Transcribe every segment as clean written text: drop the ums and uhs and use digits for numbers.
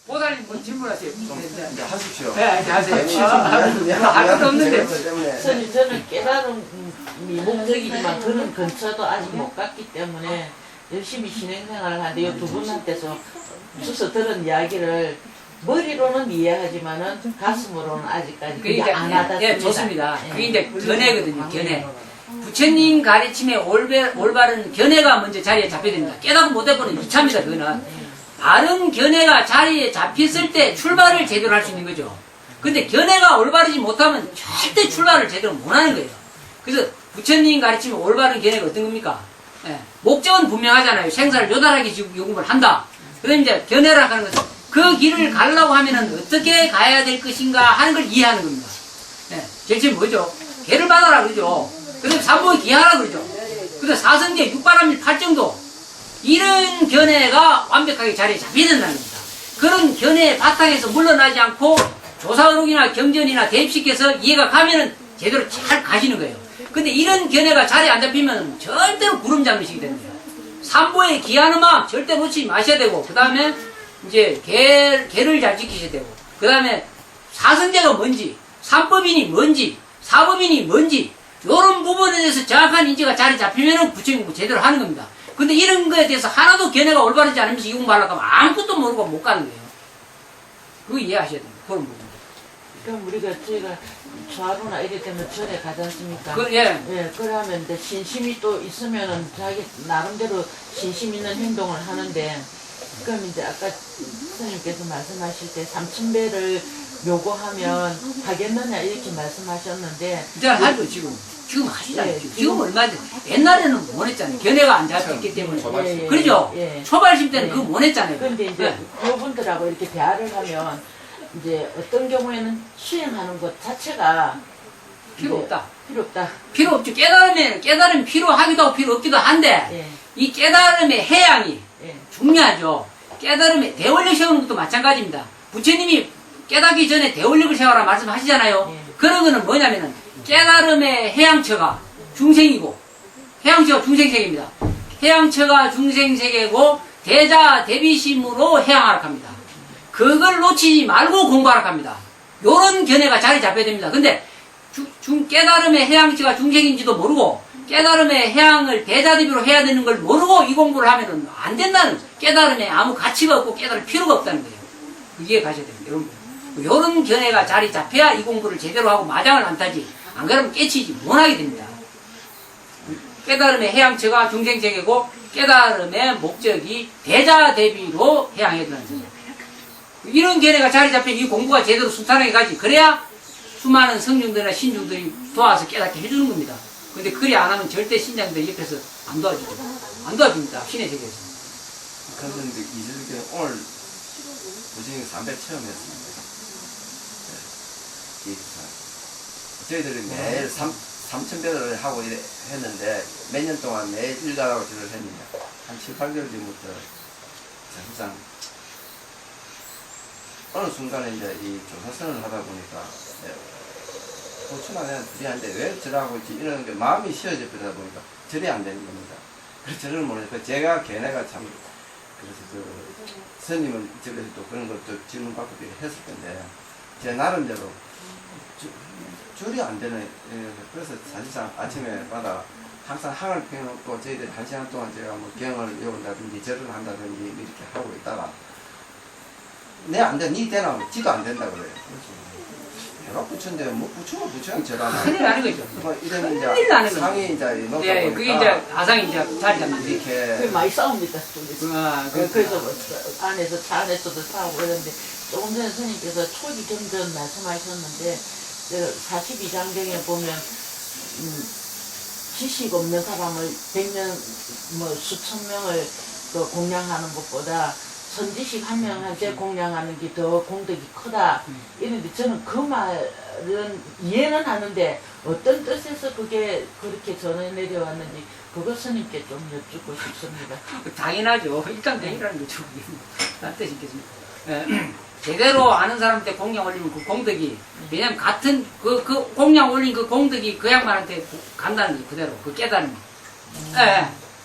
보살님 뭐 질문하세요. 이제 하십시오. 네, 이제 하세요. 할 것도 없는데. 저는 깨달음이 목적이지만 그런 근처도 아직 못 갔기 때문에 열심히 신행생활을 하는데 이 두 분한테서 주서 들은 이야기를 머리로는 이해하지만은 가슴으로는 아직까지 그게 안 와닿습니다. 예, 좋습니다. 그게 이제 견해거든요, 견해. 부처님 가르침에 올바른 견해가 먼저 자리에 잡혀야 됩니다. 깨닫고 못해보는 2차입니다, 그거는. 바른 견해가 자리에 잡혔을 때 출발을 제대로 할 수 있는 거죠. 근데 견해가 올바르지 못하면 절대 출발을 제대로 못하는 거예요. 그래서 부처님 가르치면 올바른 견해가 어떤 겁니까? 예, 목적은 분명하잖아요. 생사를 요단하게 요금을 한다. 그다음에 이제 견해라 하는 것은 그 길을 가려고 하면은 어떻게 가야 될 것인가 하는 걸 이해하는 겁니다. 예, 제일 처음 뭐죠? 개를 받아라 그러죠. 그다음에 삼보에 기하라 그러죠. 그다음에 사성제 육바람일 팔정도 이런 견해가 완벽하게 자리에 잡혀야 된다는 겁니다. 그런 견해의 바탕에서 물러나지 않고 조사의록이나 경전이나 대입시켜서 이해가 가면은 제대로 잘 가시는 거예요. 근데 이런 견해가 자리에 안 잡히면 절대로 구름 잡으시게 됩니다. 삼보에 기하는 마음 절대 놓치지 마셔야 되고, 그 다음에 이제 개를 잘 지키셔야 되고, 그 다음에 사성제가 뭔지, 삼법인이 뭔지, 사법인이 뭔지, 이런 부분에 대해서 정확한 인지가 자리 잡히면은 부처님 공부 제대로 하는 겁니다. 근데 이런 거에 대해서 하나도 견해가 올바르지 않으면서 이 공부하려고 하면 아무것도 모르고 못 가는 거예요. 그거 이해하셔야 됩니다. 그런 부분. 그럼 저희가 좌로나 이럴 때면 절에 가지 않습니까? 예. 예, 그러면 이제 신심이 또 있으면은 자기 나름대로 신심 있는 행동을 하는데, 그럼 이제 아까 선생님께서 말씀하실 때 삼천배를 요구하면 하겠느냐 이렇게 말씀하셨는데, 이제 하죠, 지금. 지금 하시잖아요. 지금 얼마 전 옛날에는 못 했잖아요. 견해가 안 잡혔기 때문에. 예, 예, 그러죠? 예. 초발심 때는 그거 못 했잖아요. 그런데 이제 그분들하고 이렇게 대화를 하면 이제 어떤 경우에는 수행하는 것 자체가 필요 없다. 필요 없다. 필요 없죠. 깨달음이 필요하기도 하고 필요 없기도 한데, 예. 이 깨달음의 해양이 예. 중요하죠. 깨달음의 대원력 세우는 것도 마찬가지입니다. 부처님이 깨닫기 전에 대원력을 세워라 말씀하시잖아요. 예. 그런 거는 뭐냐면은 깨달음의 해양처가 중생이고, 해양처가 중생세계입니다. 해양처가 중생세계고 대자 대비심으로 해양하라 합니다. 그걸 놓치지 말고 공부하라 합니다. 요런 견해가 자리 잡혀야 됩니다. 근데 깨달음의 해양처가 중생인지도 모르고 깨달음의 해양을 대자대비로 해야 되는 걸 모르고 이 공부를 하면은 안 된다는, 깨달음에 아무 가치가 없고 깨달을 필요가 없다는 거예요. 이해 가셔야 됩니다. 여러분. 요런 견해가 자리 잡혀야 이 공부를 제대로 하고 마장을 안 타지, 안 그러면 깨치지 못하게 됩니다. 깨달음의 해양처가 중생세계고 깨달음의 목적이 대자대비로 해양해야 된다는 거예요. 이런 견해가 자리 잡혀 이 공부가 제대로 순탄하게 가지. 그래야 수많은 성중들이나 신중들이 도와서 깨닫게 해주는 겁니다. 근데 그리 안 하면 절대 신장들 옆에서 안 도와주죠. 안 도와줍니다. 신의 세계에서. 그런데 이제 오늘 부처님 300 체험했습니다. 저희들이 매일 3,000배를 하고 했는데 몇 년 동안 매일 일가라고 저를 했는데 한 7, 8개월 전부터 사실상 어느 순간에 이제 이 조사선을 하다 보니까 고추만 해도 절이 안 돼. 왜 절하고 있지? 이런 게 마음이 쉬어져 버리다 보니까 절이 안 되는 겁니다. 그래서 저를 모르니까 제가 걔네가 참, 그래서 스님은 저에서 또 그런 것도 질문받고 했을 텐데 제 나름대로 절이 안 되네. 그래서 사실상 아침에마다 항상 항을 펴놓고 저희들이 1시간 동안 제가 뭐 경을 외운다든지 절을 한다든지 이렇게 하고 있다가 내 안 돼, 니 되나? 지도 안 된다 그래요. 배가 부처인데 뭐 부처가 부처랑 절하나? 큰일 나는 거죠. 뭐 이런 큰일 나는 이제 거죠. 상이 이제 놓다 예, 보니까 그게 이제 가상이 이제 자리 잡는 게. 이렇게 많이 싸웁니다. 쪽에서. 그래서 뭐 안에서 차 안에서도 싸우고 그러는데 조금 전에 스님께서 초기 경전 말씀하셨는데 42장경에 보면 지식 없는 사람을 100명 뭐 수천 명을 그 공양하는 것보다 선지식 한 명한테 공양하는 게 더 공덕이 크다. 이런데 저는 그 말은 이해는 하는데 어떤 뜻에서 그게 그렇게 전해 내려왔는지 그것 스님께 좀 여쭙고 싶습니다. 당연하죠. 일단 당연한 거죠. 딴 뜻이 있겠습니까? 제대로 아는 사람한테 공양 올리면 그 공덕이, 왜냐면 같은 그 공양 올린 그 공덕이 그 양반한테 간다는 게 그대로 그 깨달음이.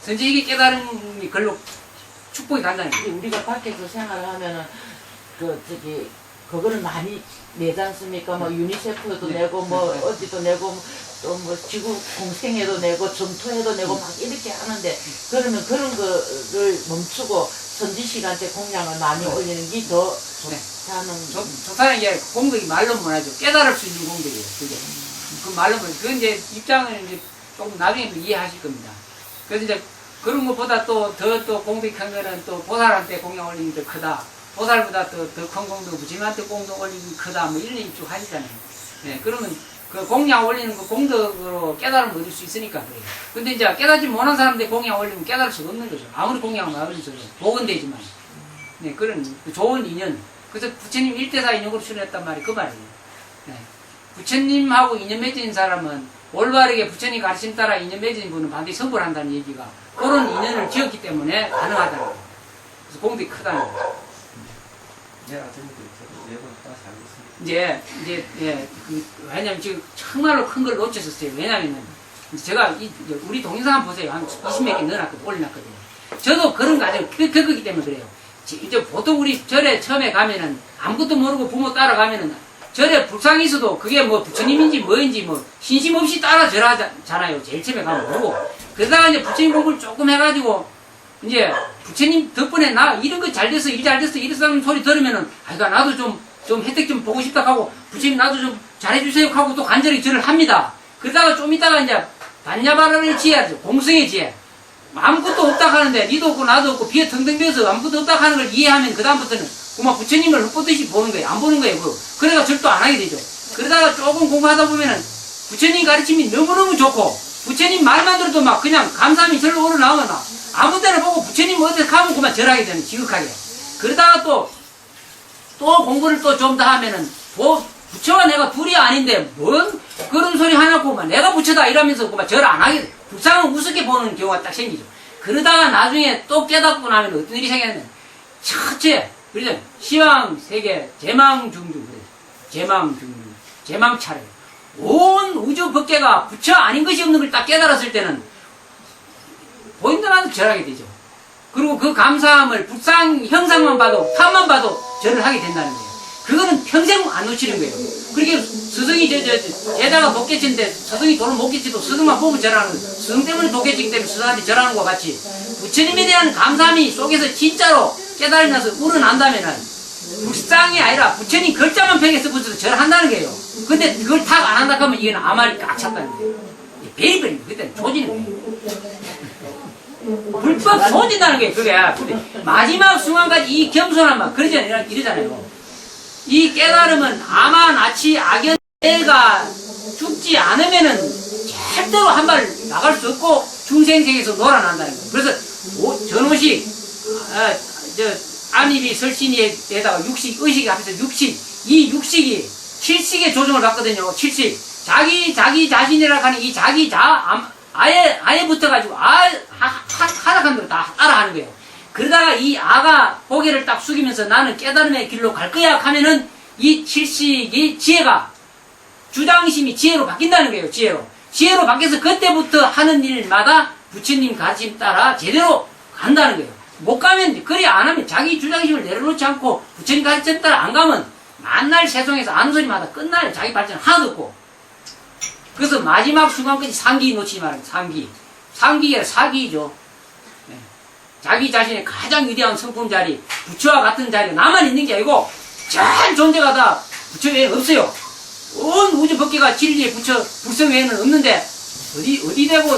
선지식이 깨달음이 글로 축복이 간다는 거예요. 우리가 밖에서 생활을 하면은 그거를 많이 내지 않습니까? 뭐 유니세프도 내고 뭐 어디도 내고 또 뭐 지구 공생회도 내고 점토회도 내고 막 이렇게 하는데 그러면 그런 거를 멈추고 선지 시간 때 공양을 많이 올리는 게 더 좋다는 좋다는 게 공덕이 말로 못하죠. 깨달을 수 있는 공덕이에요. 그게 그 말로 못. 그 이제 입장을 이제 조금 나중에 또 이해하실 겁니다. 그래서 이제 그런 것보다 또 공덕이 큰 거는 또 보살한테 공양 올리는 게 더 크다. 보살보다 더 큰 공덕, 부처님한테 공덕 올리는 게 크다. 뭐 이런 얘기 쭉 하시잖아요. 네, 그러면 그 공양 올리는 거 공덕으로 깨달음을 얻을 수 있으니까 그래요. 근데 이제 깨닫지 못한 사람들 공양 올리면 깨달을 수가 없는 거죠. 아무리 공양을 하면서 복원되지만. 네, 그런 좋은 인연. 그래서 부처님 1대4 인연으로 출연했단 말이 그 말이에요. 네. 부처님하고 인연 맺은 사람은 올바르게 부처님 가르침 따라 인연 맺은 분은 반드시 성불을 한다는 얘기가 그런 인연을 지었기 때문에 가능하다는 거예요. 그래서 공덕이 크다는 거예요. 내가 전에도 예고 따서 알겠습니다. 왜냐면 지금 정말로 큰 걸 놓쳤었어요. 왜냐면은 제가 우리 동영상 한번 보세요. 한 20몇 개 넣어놨거든요. 올려놨거든요. 저도 그런 과정을 겪었기 때문에 그래요. 이제 보통 우리 절에 처음에 가면은 아무것도 모르고 부모 따라가면은 절에 불상이 있어도 그게 뭐 부처님인지 뭐인지 뭐 신심 없이 따라 절하잖아요. 제일 처음에 가면 모르고. 그러다가 이제 부처님 공부를 조금 해가지고 이제 부처님 덕분에 나 이런 거 잘 됐어, 일 잘 됐어, 이런 소리 들으면은 아이가 나도 좀 혜택 좀 보고 싶다 하고 부처님 나도 좀 잘해주세요 하고 또 간절히 절을 합니다. 그러다가 좀 있다가 이제 반야바라를 지어야죠. 공성의 지혜. 아무것도 없다 하는데 니도 없고 나도 없고 비에 텅텅 비어서 아무것도 없다 하는 걸 이해하면 그 다음부터는 그만 부처님을 헛보듯이 보는 거예요. 안 보는 거예요. 그래가 절도 안 하게 되죠. 그러다가 조금 공부하다 보면은 부처님 가르침이 너무너무 좋고 부처님 말만 들어도 막 그냥 감사함이 절로 우러나오거나 아무 데나 보고 부처님 어디 가면 그만 절하게 되는 지극하게. 그러다가 또 공부를 또 좀 더 하면은 부처와 내가 둘이 아닌데 뭔 그런 소리 하냐고 막 내가 부처다 이러면서 그만 절 안 하게 돼. 불쌍은 우습게 보는 경우가 딱 생기죠. 그러다가 나중에 또 깨닫고 나면 어떤 일이 생기냐면 첫째 그러죠. 시황 세계 제망중중 그래요. 제망중중 제망차례 온 우주 법계가 부처 아닌 것이 없는 걸 딱 깨달았을 때는 보인다 나도 절하게 되죠. 그리고 그 감사함을 불상 형상만 봐도 탑만 봐도 절을 하게 된다는 거예요. 그거는 평생 안 놓치는 거예요. 그렇게 스승이 제자가 독개치인데 스승이 돈을 못 깨치도 스승만 보면 절하는 거예요. 스승 때문에 독개치기 때문에 스승한테 절하는 것과 같이 부처님에 대한 감사함이 속에서 진짜로 깨달이 나서 우러난다면은 불상이 아니라 부처님 글자만 벽에서 붙여서 절한다는 거예요. 근데 그걸 탁 안 한다 하면 이건 아말이 꽉 찼다는 거예요. 베리베리 그때는 조지는 거예요. 불법 소진다는 게 그게 마지막 순간까지 이 겸손한 말 이러잖아요. 이 깨달음은 아마 나치 악연애가 죽지 않으면은 절대로 한 발 나갈 수 없고 중생생에서 놀아난다는 거예요. 그래서 전호식 안입이 설신에다가 육식 의식이 합해서 육식 이 육식이 칠식의 조정을 받거든요. 칠식 자기 자신이라 하는 이 자기 아예 붙어가지고 하락한 대로 다 따라하는 거예요. 그러다가 이 아가 고개를 딱 숙이면서 나는 깨달음의 길로 갈 거야 하면은 이 칠식이 지혜가 주장심이 지혜로 바뀐다는 거예요. 지혜로 바뀌어서 그때부터 하는 일마다 부처님 가르침 따라 제대로 간다는 거예요. 못 가면 그리 안 하면 자기 주장심을 내려놓지 않고 부처님 가르침 따라 안 가면 만날 세상에서 아는 소리마다 끝나요. 자기 발전 하나도 없고. 그래서 마지막 순간까지 상기 놓치지 말아요. 상기가 사기죠. 네. 자기 자신의 가장 위대한 성품 자리, 부처와 같은 자리가 나만 있는 게 아니고 전 존재가 다 부처 외에 없어요. 온 우주 법계가 진리의 부처 불성 외에는 없는데 어디 대고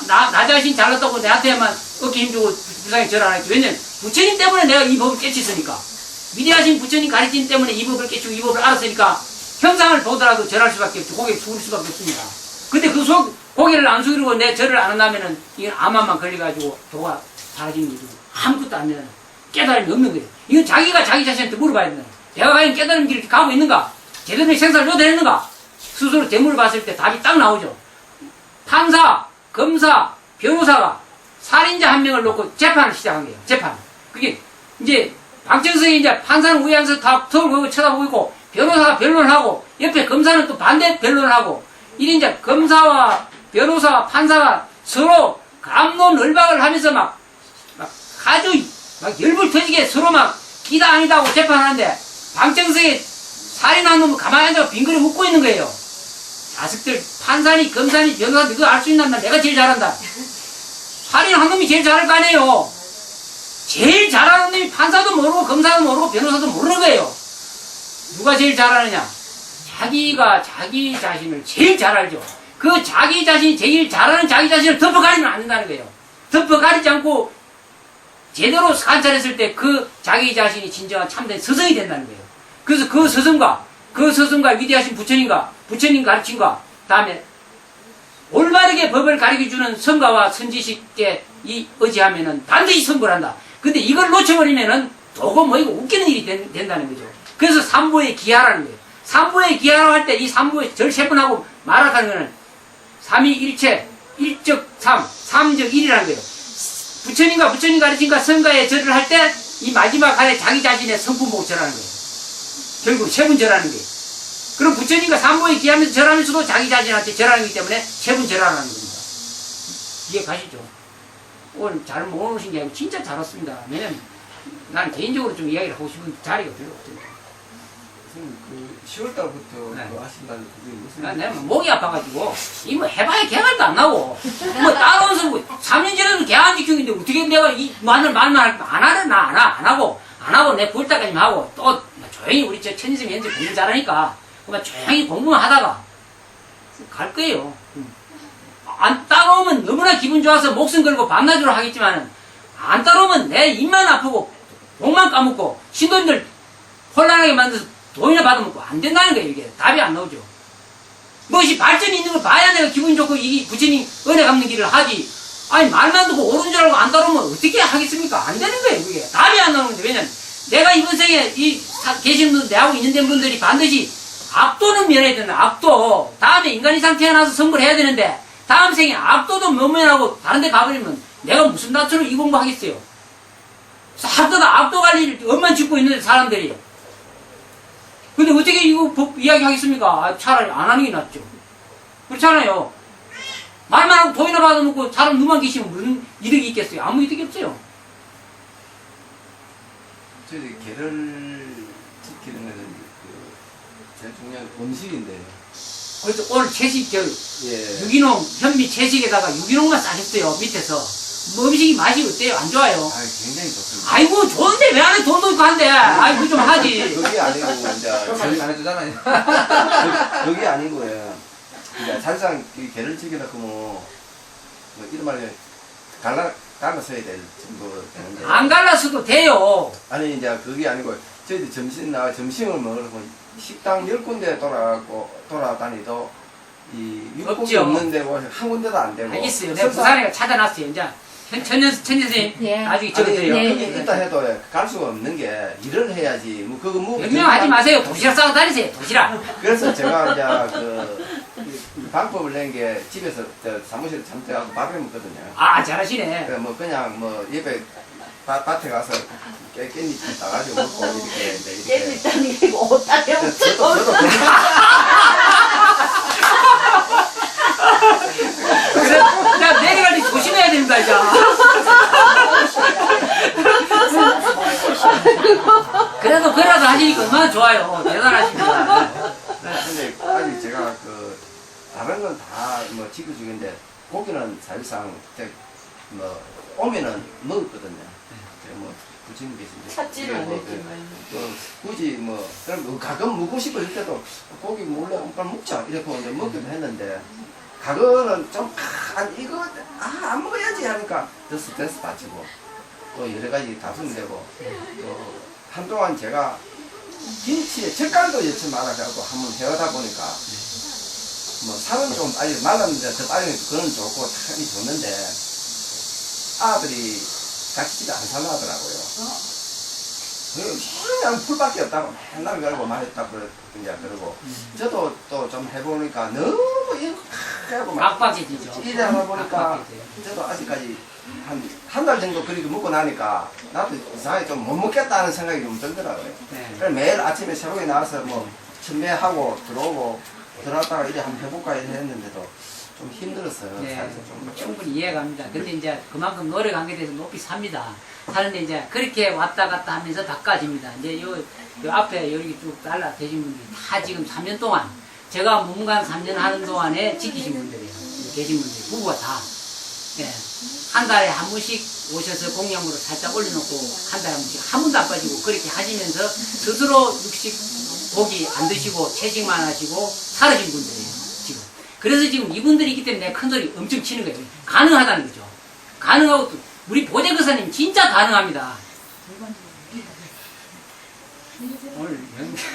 나 자신 잘났다고 내한테만 어깨 힘주고 불쌍히 절 안 하겠지. 왜냐면 부처님 때문에 내가 이 법을 깨쳤으니까. 위대하신 부처님 가르침 때문에 이 법을 깨치고 이 법을 알았으니까 형상을 보더라도 절할 수밖에 없죠. 고개를 숙일 수밖에 없습니다. 근데 고개를 안 숙이고 내 절을 안 한다면은 이건 암만 걸려가지고 도가 사라지는 거죠. 아무것도 안 되는 깨달음이 없는 거예요. 이건 자기가 자기 자신한테 물어봐야 된다. 내가 과연 깨달음 길을 가고 있는가? 제대로 생사를 요대했는가? 스스로 대물을 봤을 때 답이 딱 나오죠. 판사, 검사, 변호사가 살인자 한 명을 놓고 재판을 시작한 거예요. 재판. 그게 이제 박정석이 이제 판사는 위에 앉아서 다 턱을 보고 쳐다보고 있고 변호사가 변론을 하고 옆에 검사는 또 반대 변론을 하고 이래 이제 검사와 변호사와 판사가 서로 감론을박을 하면서 막 아주 막 열불 터지게 서로 막 기다 아니다 하고 재판하는데 방청석에 살인한 놈을 가만히 앉아 빙그레 웃고 있는 거예요. 자식들 판사니 검사니 변호사니 그거 알 수 있나? 내가 제일 잘한다. 살인한 놈이 제일 잘할 거 아니에요. 제일 잘하는 놈이 판사도 모르고 검사도 모르고 변호사도 모르는 거예요. 누가 제일 잘하느냐? 자기가 자기 자신을 제일 잘 알죠. 그 자기 자신이 제일 잘하는 자기 자신을 덮어가리면 안 된다는 거예요. 덮어가리지 않고 제대로 관찰했을 때 그 자기 자신이 진정한 참된 스승이 된다는 거예요. 그래서 그 스승과 위대하신 부처님 가르침과 다음에 올바르게 법을 가르쳐주는 성가와 선지식께 의지하면은 반드시 성불 한다. 근데 이걸 놓쳐버리면은 도고 뭐 이거 웃기는 일이 된다는 거죠. 그래서 삼보에 기하라는 거예요. 삼보에 기하라고 할 때 이 삼보에 절 세 번 하고 말하는 거는 삼위일체, 일적 삼, 삼적 일이라는 거예요. 부처님과 부처님 가르침과 성가의 절을 할 때 이 마지막 하에 자기 자신의 성품보고 절하는 거예요. 결국 세 번 절하는 거예요. 그럼 부처님과 삼보에 기하면서 절하면서도 자기 자신한테 절하는 거기 때문에 세 번 절하라는 겁니다. 이해 가시죠? 오늘 잘 모르신 게 아니고 진짜 잘 왔습니다. 왜냐면 난 개인적으로 좀 이야기를 하고 싶은 자리가 별로 없거든요. 선생님 그 10월달부터 네. 그거 하신다는 그게 무슨 내가 목이 아파가지고 이 뭐 해봐야 개갈도 안 나고 뭐 따라오면서 뭐 3년 전에도 개 안 지키는데 어떻게 내가 이 말만 할까? 안 하래 나 안 하고 내 9월달까지만 하고 또 조용히 우리 저 천지쌤이 현재 공부 잘하니까 그만 조용히 공부만 하다가 갈 거예요. 안 따라오면 너무나 기분 좋아서 목숨 걸고 밤낮으로 하겠지만은 안 따라오면 내 입만 아프고 목만 까먹고 신도님들 혼란하게 만들어서 돈이나 받아먹고 안 된다는 거예요. 이게 답이 안 나오죠. 무엇이 발전이 있는 걸 봐야 내가 기분 좋고 이 부처님 은혜 갚는 길을 하지. 아니 말만 듣고 옳은 줄 알고 안 따라오면 어떻게 하겠습니까? 안 되는 거예요. 그게 답이 안 나오는 건데 왜냐면 내가 이번 생에 계신 분들 내하고 있는 분들이 반드시 악도는 면해야 된다. 악도 다음에 인간 이상 태어나서 선거를 해야 되는데 다음 생에 악도도 못 면하고 다른 데 가버리면 내가 무슨 낯으로 이 공부하겠어요. 싹 다 악도 관리를 엄만 짓고 있는 사람들이. 근데 어떻게 이거 법 이야기 하겠습니까? 차라리 안 하는 게 낫죠. 그렇잖아요. 말만 하고 돈이나 받아먹고 사람 눈만 계시면 무슨 이득이 있겠어요? 아무 이득이 없어요. 저희 개를 지키는 거는 제일 중요한 음식인데 그래서 오늘 채식 예. 유기농 현미 채식에다가 유기농만 싸셨어요. 밑에서. 뭐 음식이 맛이 어때요? 안 좋아요? 아 굉장히 좋습니다. 아이고 좋은데 왜 안 해? 돈도 있고 한데 아이고 좀 하지. 그게 아니고 이제 그럼 안 해주잖아요. 그게 아니고요. 이제 사실상 이 개를 지키다 그뭐 이런 말에 갈라서야 될 정도 되는데 안 갈라서도 돼요. 아니 이제 그게 아니고 저희들 점심을 먹으려고 식당 10군데 돌아다니도 이 육국이 없죠. 없는데 뭐 한 군데도 안 되고 알겠어요. 내가 부산에 찾아놨어요. 이제 천년선생님 예. 나중에 적어드려요. 네. 거기 있다 해도 갈 수가 없는 게 일을 해야지 뭐 그거 뭐 변명하지 마세요. 도시락 싸고 다니세요. 도시락. 그래서 제가 이제 이 방법을 낸 게 집에서 사무실 잠들어가서 밥을 먹거든요. 아 잘하시네. 그래 뭐 그냥 뭐 옆에 밭에 가서 깻잎 따가지고 먹고 이렇게 이제 이렇게. 깻잎 따는 게 아니고 옷 따려 그래서 저도 그래서 야 내려갈 때 조심해야 됩니다 이제. 그래도 그래도 하시니까 얼마나 좋아요. 대단하십니다. 근데 아직 제가 다른 건 다 뭐 지켜주는데 고기는 사실상 뭐 오면은 먹었거든요. 제가 뭐 부처님 계신데 찾지는 않았지만 굳이 뭐 그럼 가끔 먹고 싶을 때도 고기 몰래 빨리 먹자 이렇게 이제 먹기도 했는데 가끔은 좀 이거 안 먹어야지 하니까 더 스트레스 받치고 또 여러 가지 다툼되고 또 한동안 제가 김치에 젓갈도 여친 말아가지고 한번 해오다 보니까 뭐 살은 좀 빨리 말랐는데 더 빨리 그건 좋고 참 좋는데 아들이 닭집에 안 살라 하더라고요. 그냥 풀밖에 없다고 맨날 그러고 말했다고 이제 그러고 저도 또 좀 해보니까 너무 이거 하고 막 빡빡해지죠. 이래 하다 보니까 저도 아직까지 한 달 정도 그렇게 먹고 나니까 나도 이상하게 좀 못 먹겠다는 생각이 좀 들더라고요. 네. 그래서 매일 아침에 새벽에 나와서 뭐 천매하고 들어오고 들어왔다가 이래 한번 해볼까 이래 했는데도 좀 힘들었어요. 네, 살짝 좀. 충분히 이해갑니다. 근데 이제 그만큼 노력한 게 대해서 높이 삽니다. 사는데 이제 그렇게 왔다 갔다 하면서 바꿔집니다. 이제 요 앞에 여기 쭉 달라 계신 분들이 다 지금 3년 동안 제가 문관 3년 하는 동안에 지키신 분들이에요. 계신 분들이 부부가 다. 예. 한 달에 한 번씩 오셔서 공약으로 살짝 올려놓고 한 달에 한 번씩 한 번도 안 빠지고 그렇게 하시면서 스스로 육식 고기 안 드시고 채식만 하시고 살아신 분들이에요. 지금. 그래서 지금 이분들이 있기 때문에 내가 큰 소리 엄청 치는 거예요. 가능하다는 거죠. 가능하고 또 우리 보재교사님 진짜 가능합니다. 오늘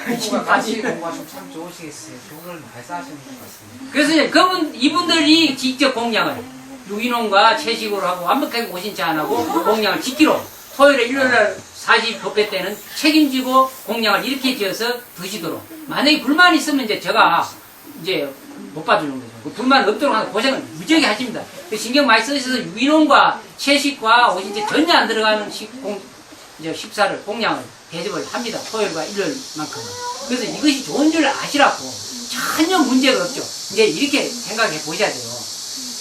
부부가 같이 공부하시면 참 좋으시겠어요. 좋은 발사하시는 것 같습니다. 그래서 이제 이분들이 직접 공약을 유기농과 채식으로 하고 완벽하게 오신치 안 하고 공약을 지키러 토요일에 일요일날 40법회 때는 책임지고 공약을 이렇게 지어서 드시도록 만약에 불만이 있으면 이제 제가 이제 못 봐주는 거죠. 그 불만 없도록 하는 고생을 무지하게 하십니다. 그 신경 많이 쓰셔서 유기농과 채식과 오신지 전혀 안 들어가는 이제 식사를 공약을 대접을 합니다. 토요일과 일요일만큼은. 그래서 이것이 좋은 줄 아시라고 전혀 문제가 없죠. 이제 이렇게 생각해 보셔야 돼요.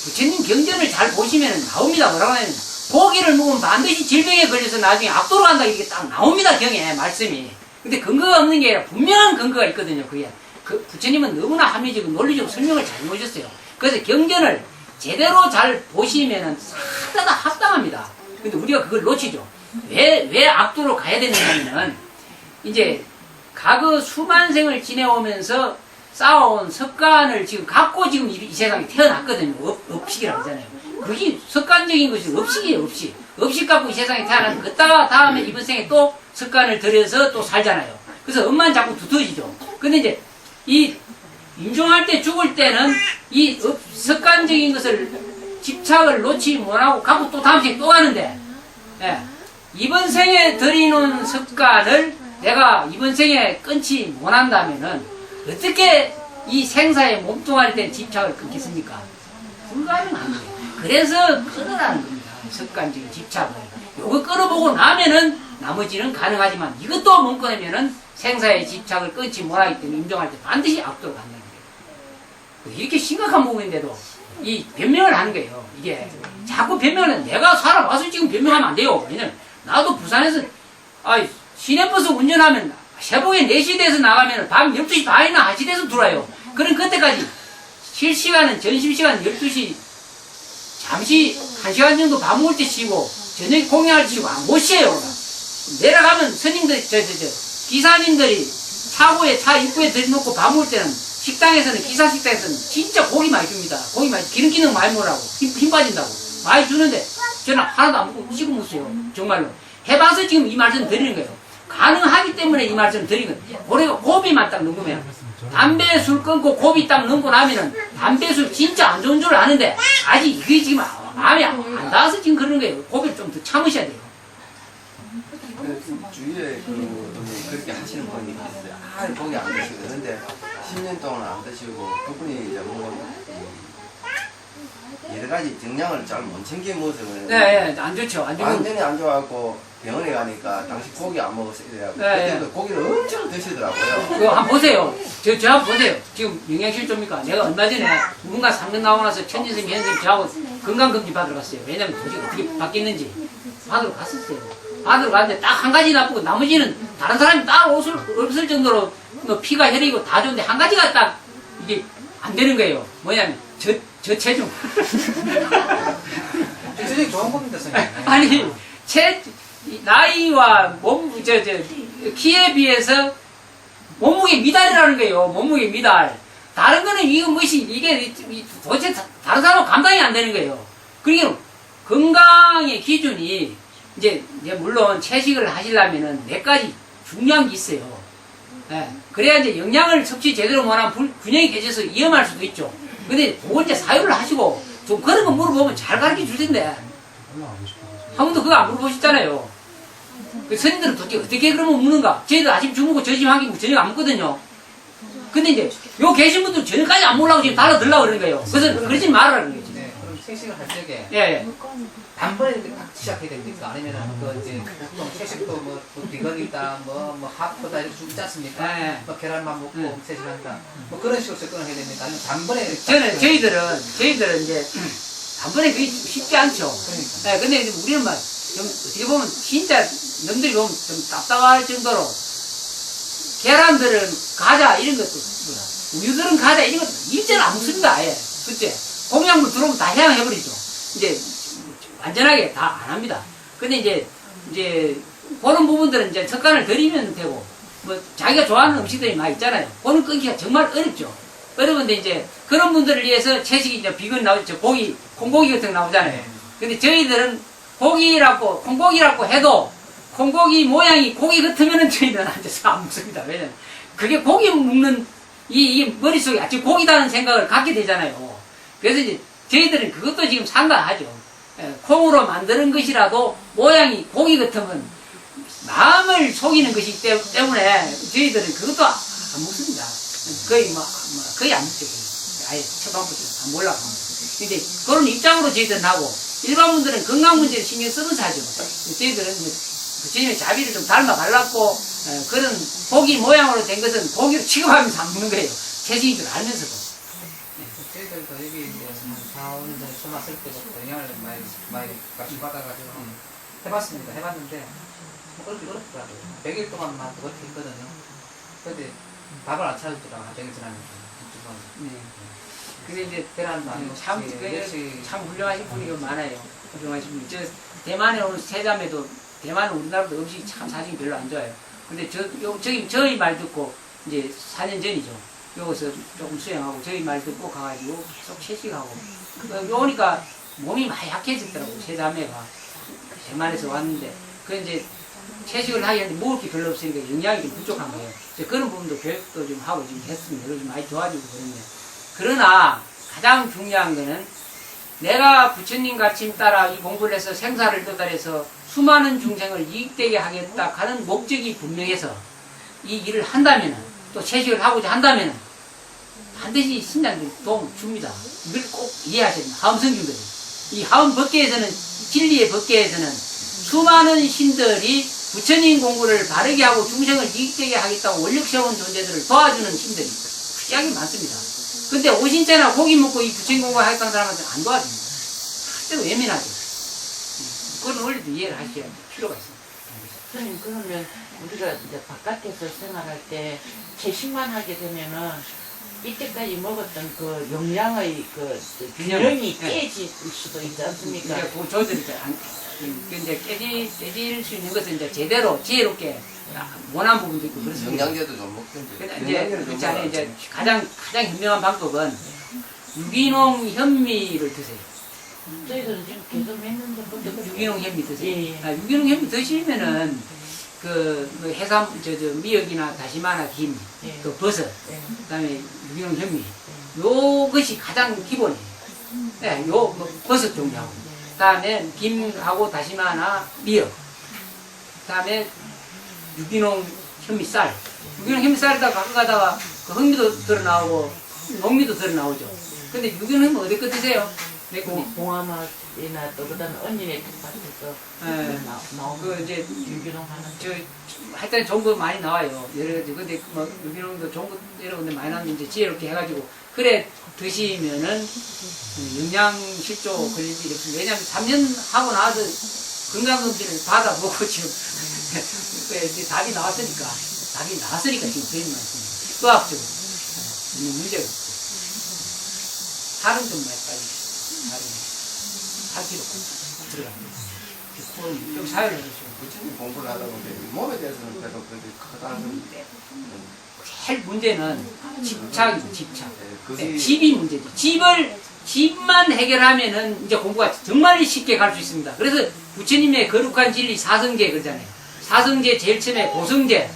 부처님 경전을 잘 보시면 나옵니다. 뭐라고 하냐면 고기를 먹으면 반드시 질병에 걸려서 나중에 악도로 간다 이렇게 딱 나옵니다. 경에 말씀이. 근데 근거가 없는 게 아니라 분명한 근거가 있거든요. 그게. 그 부처님은 너무나 합리적이고 논리적으로 설명을 잘 해오셨어요. 그래서 경전을 제대로 잘 보시면은 다 합당합니다. 근데 우리가 그걸 놓치죠. 왜 악도로 가야 되느냐면은 이제 과거 수만 생을 지내오면서 쌓아온 습관을 지금 갖고 지금 이 세상에 태어났거든요. 업식이라고 하잖아요. 그게 습관적인 것이 업식이에요, 업식. 업식 갖고 이 세상에 태어난 그따가 다음에 이번 생에 또 습관을 들여서 또 살잖아요. 그래서 엄마는 자꾸 두터워지죠. 근데 이제 이 임종할 때 죽을 때는 이 습관적인 것을 집착을 놓지 못하고 갖고 또 다음 생에 또 가는데, 예. 이번 생에 들이놓은 습관을 내가 이번 생에 끊지 못한다면은 어떻게 이 생사에 몸뚱할 때 집착을 끊겠습니까? 불가능한 거예요. 그래서 끊으라는 겁니다. 습관적인 집착을. 요거 끊어보고 나면은 나머지는 가능하지만 이것도 못 끊으면은 생사의 집착을 끊지 못하기 때문에 임종할 때 반드시 악도로 간다는 거예요. 이렇게 심각한 부분인데도 이 변명을 하는 거예요. 이게 자꾸 변명을 내가 살아봐서 지금 변명하면 안 돼요. 왜냐면 나도 부산에서 시내버스 운전하면 새벽에 4시대에서 나가면 밤 12시 반이나 1시대에서 들어와요. 그럼 그때까지 실시간은 점심시간 12시 잠시 1시간 정도 밥 먹을 때 쉬고 저녁에 공양할 때 쉬고 못 쉬어요. 내려가면 스님들 기사님들이 차고에 차 입구에 들여놓고 밥 먹을 때는 식당에서는 기사 식당에서는 진짜 고기 많이 줍니다. 고기 많이 기름 많이 먹으라고 힘 빠진다고 많이 주는데 저는 하나도 안 먹고 씹어 먹어요. 정말로 해봐서 지금 이 말씀 드리는 거예요. 가능하기 때문에 이 말씀 드리는 거예요. 우리가 고비만 딱 넣으면 담배 술 끊고 고비 딱 넣고 나면은 담배 술 진짜 안 좋은 줄 아는데 아직 이게 지금 마음에 안 닿아서 지금 그러는 거예요. 고비를 좀 더 참으셔야 돼요. 주위에 그렇게 하시는 분이 있어요. 고기 안 드시고 그런데 10년 동안 안 드시고 그분이 이제 여러 가지 정량을 잘 못 챙겨 먹어서 네, 안 좋죠. 안 좋고. 완전히 안 좋아하고 병원에 가니까 당시 고기 안 먹었어요. 네, 그때도 고기를 엄청 드시더라고요. 그거 한번 보세요. 저 한번 보세요. 지금 영양실조입니까? 내가 얼마 전에 누군가 3년 나오고 나서 천진선생님, 현선생님 저하고 건강검진 받으러 갔어요. 왜냐면 도저히 어떻게 바뀌었는지 받으러 갔었어요. 받으러 갔는데 딱 한 가지 나쁘고 나머지는 다른 사람이 딱 없을 정도로 피가 혈이고 다 좋은데 한 가지가 딱 이게 안 되는 거예요. 뭐냐면 저체중. 굉장히 좋은 겁니다, 선생님. 아니 나이와 키에 비해서 몸무게 미달이라는 거예요. 몸무게 미달. 다른 거는 이게 도대체 다른 사람은 감당이 안 되는 거예요. 그러니까 건강의 기준이 이제 물론 채식을 하시려면은 몇 가지 중요한 게 있어요. 예. 그래야 이제 영양을 섭취 제대로 못하면 균형이 깨져서 위험할 수도 있죠. 근데 그걸 이제 사유를 하시고 좀 그런 거 물어보면 잘 가르쳐 줄 텐데 한 번도 그거 안 물어보셨잖아요. 그 스님들은 도대체 어떻게 그러면 묻는가? 저희들 아침 주무고 저녁 한 끼 저녁 안 먹거든요. 근데 이제 요 계신 분들은 저녁까지 안 먹으려고 지금 달아들려고 그러는 거예요. 그래서 그러지 말라는 거죠. 네, 그럼 채식을 할 적에 예, 예. 단번에 이렇게 딱 시작해야 됩니까? 아니면은 그 이제 보통 채식도 뭐 비건이다, 뭐 하프다 이렇게 쭉 있지 않습니까? 예, 예. 뭐 계란만 먹고 채식한다. 뭐 그런 식으로 접근을 해야 됩니까? 아니면 단번에 이렇게 저희들은 이제 단번에 그게 쉽지 않죠. 그러니까. 예, 근데 이제 우리는 막, 좀, 어떻게 보면, 진짜, 남들이 보면 좀 답답할 정도로, 계란들은 가자, 이런 것도, 우유들은 가자, 이런 것도 일절 안 먹습니다, 아예. 그때. 공약물 들어오면 다 해양해버리죠. 이제, 완전하게 다 안 합니다. 근데 이제, 그런 부분들은 이제 습관을 들이면 되고, 뭐, 자기가 좋아하는 음식들이 많이 있잖아요. 그거는 끊기가 정말 어렵죠. 어려운데 이제, 그런 분들을 위해서 채식이 이제 비건 나오죠. 고기, 콩고기 같은 거 나오잖아요. 근데 저희들은 콩고기라고 해도, 콩고기 모양이 고기 같으면은 저희는 앉아서 안 먹습니다. 왜냐면, 그게 고기 먹는, 이 머릿속에 아직 고기다는 생각을 갖게 되잖아요. 그래서 이제, 저희들은 그것도 지금 상가하죠. 콩으로 만드는 것이라도 모양이 고기 같으면 마음을 속이는 것이기 때문에 저희들은 그것도 안 먹습니다. 거의 안 먹죠. 아예 처방부터 안 몰라고. 근데 그런 입장으로 저희들은 하고, 일반 분들은 건강 문제를 신경 쓰면서 하죠. 저희들은 부처님의 자비를 좀 닮아 발랐고, 그런 고기 모양으로 된 것은 고기로 취급하면서 안 먹는 거예요. 채식인 줄 알면서도. 저희들도 여기 이제 한 4, 5년 전에 처음 왔을 때부터 영향을 많이 같이 받아가지고 해봤습니다. 해봤는데 뭐 그렇게 어렵더라고요. 100일 동안만 그렇게 했거든요. 근데 밥을 안 차려주더라고요. 한 100일 지나면. 네. 근데 이제 계란도 안 먹지. 참 훌륭하신 분이 많아요. 훌륭하신 분이. 저 대만에 오는 세자매도 대만은 우리나라보다 음식이 참 사정이 별로 안 좋아요. 근데 저희 말 듣고 이제 4년 전이죠. 여기서 조금 수행하고 저희 말 듣고 가가지고 계속 채식하고 오니까 몸이 많이 약해졌더라고. 세자매가 대만에서 왔는데 그 이제 채식을 하기 했는데 먹을 게 별로 없으니까 영양이 좀 부족한 거예요. 이제 그런 부분도 교육도 좀 하고 지금 했습니다. 요즘 많이 좋아지고 그러네요. 그러나 가장 중요한 거는 내가 부처님 가르침 따라 이 공부를 해서 생사를 도달해서 수많은 중생을 이익되게 하겠다 하는 목적이 분명해서 이 일을 한다면은 또 채식을 하고자 한다면은 반드시 신장들이 도움 줍니다. 이걸 꼭 이해하셔야 됩니다. 하음성경들이. 이 하음 법계에서는, 진리의 법계에서는 수많은 신들이 부처님 공부를 바르게 하고 중생을 이익되게 하겠다고 원력 세운 존재들을 도와주는 신들이 무지하게 많습니다. 근데 오신자나 고기 먹고 이 부처님 공부 하겠다는 사람한테는 안 도와줍니다. 절대로 예민하죠. 그런 원리도 이해를 하셔야 필요가 있습니다. 선생님, 그러면 우리가 이제 바깥에서 생활할 때 채식만 하게 되면은 이때까지 먹었던 그 영양의 그 균형이 깨질 수도 있지 않습니까? 이제 그 조절이 이제 깨질 수 있는 것은 이제 제대로 지혜롭게 원한 부분도 있고 그렇습니다. 영양제도 좀 먹든지. 근데 이제 그렇지 않아요. 이제 가장 현명한 방법은 유기농 현미를 드세요. 저희들은 지금 계속 몇 년 전부터 유기농 현미 드세요. 예, 예. 유기농 현미 드시면은 그 해삼 미역이나 다시마나 김, 예. 또 버섯, 예. 그다음에 유기농 현미 요것이 가장 기본이에요. 네, 요 버섯 종류하고 그다음에 김하고 다시마나 미역, 그다음에 유기농 현미쌀. 유기농 현미쌀에다가 가끔 가다가 그 흑미도 드러나오고 녹미도 드러나오죠. 근데 유기농 현미 어디 거 드세요? 봉화마을이나 또 그다음에 언니네 텃밭에서 네. 나오는 그 이제 유기농 하는 하여튼 좋은 거 많이 나와요. 여러 가지. 근데 뭐 유기농도 좋은 거 여러 군데 많이 나왔는데 이제 지혜롭게 해가지고 그래 드시면은 영양 실조 걸릴 일이 없습니다. 왜냐하면 3년 하고 나서 건강검진을 받아보고 지금 이제 답이 나왔으니까 지금 저희는 말씀입니다. 의학적으로 있는 문제가 없고 살은 좀 많이 빠지죠. 살은 8kg 들어갑니다. 좀 사회를 해주시고 부처님 공부를 하다 보면 몸에 대해서는 별로 그렇게 크다는 제일 문제는 집착이죠, 집착. 그게 집이 문제죠. 집만 해결하면은 이제 공부가 정말 쉽게 갈 수 있습니다. 그래서 부처님의 거룩한 진리 사성제 그러잖아요. 사성제 제일 처음에 고성제.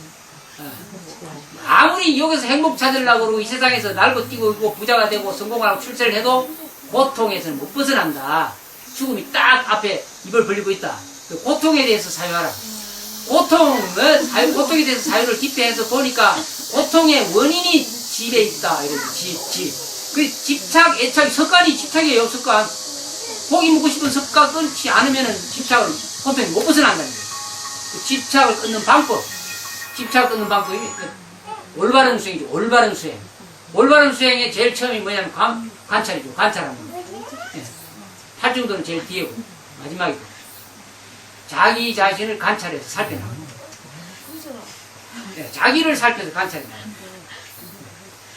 아무리 여기서 행복 찾으려고 그러고 이 세상에서 날고 뛰고 있고 부자가 되고 성공하고 출세를 해도 고통에서는 못 벗어난다. 죽음이 딱 앞에 입을 벌리고 있다. 그 고통에 대해서 사유하라. 고통에 대해서 사유를 깊이 해서 보니까 고통의 원인이 집에 있다. 이거지, 집. 그 집착, 애착, 습관이 집착이에요, 습관. 고기 먹고 싶은 습관 끊지 않으면은 집착을 보통 못 벗어난다는 거예요. 그 집착을 끊는 방법, 집착을 끊는 방법이 올바른 수행이죠. 올바른 수행. 올바른 수행의 제일 처음이 뭐냐면 관찰이죠. 관찰하는 거. 예. 8중도는 제일 뒤에고 마지막이고 자기 자신을 관찰해서 살펴나가는 거예요. 예. 자기를 살펴서 관찰해나가는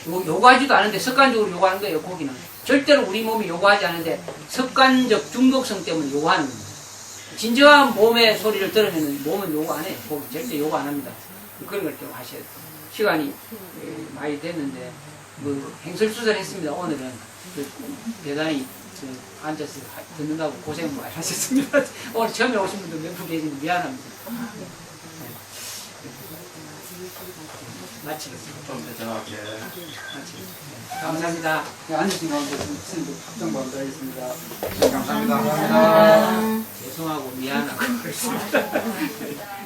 거예요. 요구하지도 않은데 습관적으로 요구하는 거예요. 고기는 절대로 우리 몸이 요구하지 않는데 습관적 중독성 때문에 요구하는 겁니다. 진정한 몸의 소리를 들으면 몸은 요구 안 해요. 고기 절대 요구 안 합니다. 그런 걸 좀 하셔야 돼요. 시간이 많이 됐는데 행설수설 했습니다. 오늘은 대단히 앉아서 듣는다고 고생 많이 하셨습니다. 오늘 처음에 오신 분들 몇 분 계시는데 미안합니다. 마치겠습니다. 좀 더 정확하게. 마치겠습니다. 감사합니다. 앉으신 가운데 선생님도 답장 받도록하겠습니다. 감사합니다. 죄송하고 미안하고 그렇습니다.